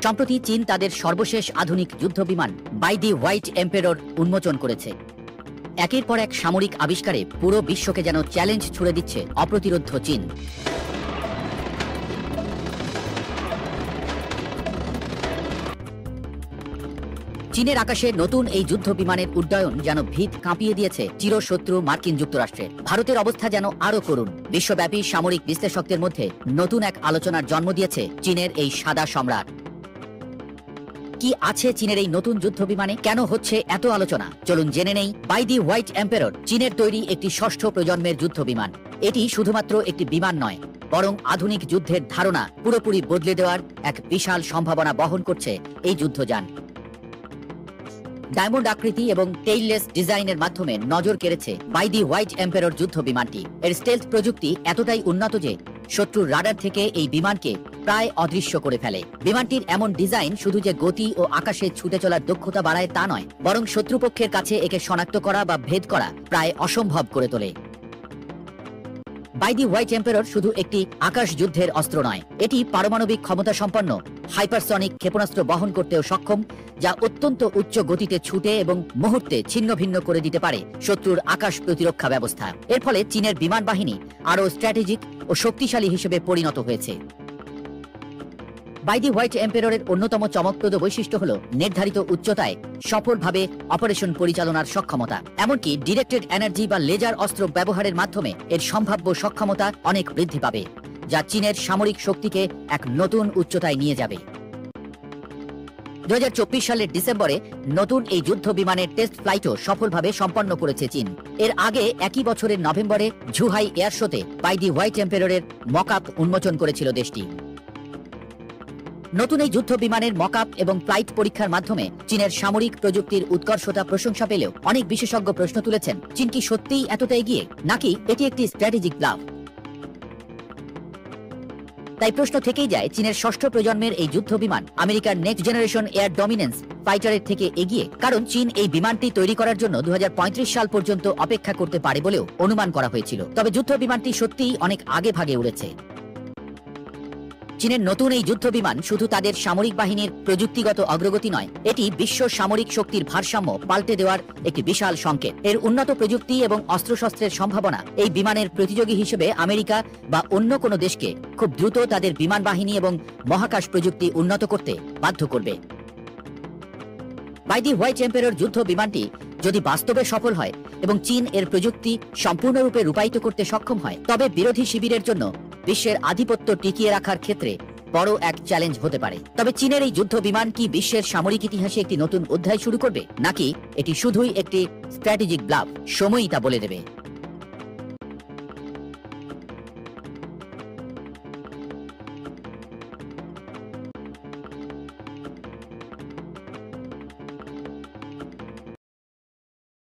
সম্প্রতি চীন তাদের সর্বশেষ আধুনিক যুদ্ধ বিমান বাই দি হোয়াইট এম্পেরর উন্মোচন করেছে। একের পর এক সামরিক আবিষ্কারে পুরো বিশ্বকে যেন চ্যালেঞ্জ ছুড়ে দিচ্ছে অপ্রতিরোধ্য চীন। চীনের আকাশে নতুন এই যুদ্ধ বিমানের উড্ডয়ন যেন ভিত কাঁপিয়ে দিয়েছে চিরশত্রু মার্কিন যুক্তরাষ্ট্রের। ভারতের অবস্থা যেন আরও করুণ। বিশ্বব্যাপী সামরিক বিশ্লেষকদের মধ্যে নতুন এক আলোচনার জন্ম দিয়েছে চীনের এই সাদা সম্রাট। কি আছে চীনের এই নতুন যুদ্ধ বিমানে? কেন হচ্ছে এত আলোচনা? চলুন জেনে নেই। বাই দি হোয়াইট এম্পেরর চীনের তৈরি একটি ষষ্ঠ প্রজন্মের যুদ্ধ বিমান। এটি শুধুমাত্র একটি বিমান নয়, বরং আধুনিক যুদ্ধের ধারণা পুরোপুরি বদলে দেওয়ার এক বিশাল সম্ভাবনা বহন করছে এই যুদ্ধযান। ডায়মন্ড আকৃতি এবং টেইললেস ডিজাইনের মাধ্যমে নজর কেড়েছে বাই দি হোয়াইট এম্পেরর যুদ্ধ বিমানটি। এর স্টেলথ প্রযুক্তি এতটাই উন্নত যে শত্রুর রাডার থেকে এই বিমানকে প্রায় অদৃশ্য করে ফেলে। বিমানটির এমন ডিজাইন শুধু যে গতি ও আকাশে ছুটে চলার দক্ষতা বাড়ায় তা নয়, বরং শত্রুপক্ষের কাছে একে শনাক্ত করা বা ভেদ করা প্রায় অসম্ভব করে তোলে। বাই দি হোয়াইট এম্পেরর শুধু একটি আকাশ যুদ্ধের অস্ত্র নয়, এটি পারমাণবিক ক্ষমতা সম্পন্ন হাইপারসনিক ক্ষেপণাস্ত্র বহন করতেও সক্ষম, যা অত্যন্ত উচ্চ গতিতে ছুটে এবং মুহূর্তে ছিন্ন ভিন্ন করে দিতে পারে শত্রুর আকাশ প্রতিরক্ষা ব্যবস্থা। এর ফলে চীনের বিমান বাহিনী আরও স্ট্র্যাটেজিক ও শক্তিশালী হিসেবে পরিণত হয়েছে। বাই দি হোয়াইট এম্পেররের অন্যতম চমকপ্রদ বৈশিষ্ট্য হল নির্ধারিত উচ্চতায় সফলভাবে অপারেশন পরিচালনার সক্ষমতা। এমনকি ডিরেক্টেড এনার্জি বা লেজার অস্ত্র ব্যবহারের মাধ্যমে এর সম্ভাব্য সক্ষমতা অনেক বৃদ্ধি পাবে, যা চীনের সামরিক শক্তিকে এক নতুন উচ্চতায় নিয়ে যাবে। 2024 সালের ডিসেম্বরে নতুন এই যুদ্ধ বিমানের টেস্ট ফ্লাইটও সফলভাবে সম্পন্ন করেছে চীন। এর আগে একই বছরের নভেম্বরে ঝুহাই এয়ার শোতে বাই দি হোয়াইট এম্পেররের মকআপ উন্মোচন করেছিল দেশটি। নতুন এই যুদ্ধ বিমানের মকআপ এবং ফ্লাইট পরীক্ষার মাধ্যমে চীনের সামরিক প্রযুক্তির উৎকর্ষতা প্রশংসা পেলেও অনেক বিশেষজ্ঞ প্রশ্ন তুলেছেন, চীন কি সত্যিই এতটা এগিয়ে, নাকি এটি একটি স্ট্র্যাটেজিক ব্লাফ? তাই প্রশ্ন থেকেই যায়, চীনের ষষ্ঠ প্রজন্মের এই যুদ্ধ বিমান আমেরিকার নেক্সট জেনারেশন এয়ার ডমিনেন্স ফাইটারের থেকে এগিয়ে, কারণ চীন এই বিমানটি তৈরি করার জন্য 2035 সাল পর্যন্ত অপেক্ষা করতে পারে বলেও অনুমান করা হয়েছিল। তবে যুদ্ধ বিমানটি সত্যিই অনেক আগে ভাগে উড়েছে। চীনের নতুন এই যুদ্ধ বিমান শুধু তাদের সামরিক বাহিনীর প্রযুক্তিগত অগ্রগতি নয়, এটি বিশ্ব সামরিক শক্তির ভারসাম্য পাল্টে দেওয়ার একটি বিশাল সংকেত। এর উন্নত প্রযুক্তি এবং অস্ত্রশস্ত্রের সম্ভাবনা এই বিমানের প্রতিযোগী হিসেবে আমেরিকা বা অন্য কোনো দেশকে খুব দ্রুত তাদের বিমান বাহিনী এবং মহাকাশ প্রযুক্তি উন্নত করতে বাধ্য করবে। বাই দি হোয়াইট এম্পেরর যুদ্ধ বিমানটি যদি বাস্তবে সফল হয় এবং চীন এর প্রযুক্তি সম্পূর্ণরূপে রূপায়িত করতে সক্ষম হয়, তবে বিরোধী শিবিরের জন্য বিশ্বের আধিপত্য টিকিয়ে রাখার ক্ষেত্রে বড় এক চ্যালেঞ্জ হতে পারে। তবে চীনের এই যুদ্ধ বিমান কি বিশ্বের সামরিক ইতিহাসে একটি নতুন অধ্যায় শুরু করবে, নাকি এটি শুধুই একটি স্ট্র্যাটেজিক ব্লাফ? সময়ই তা বলে দেবে।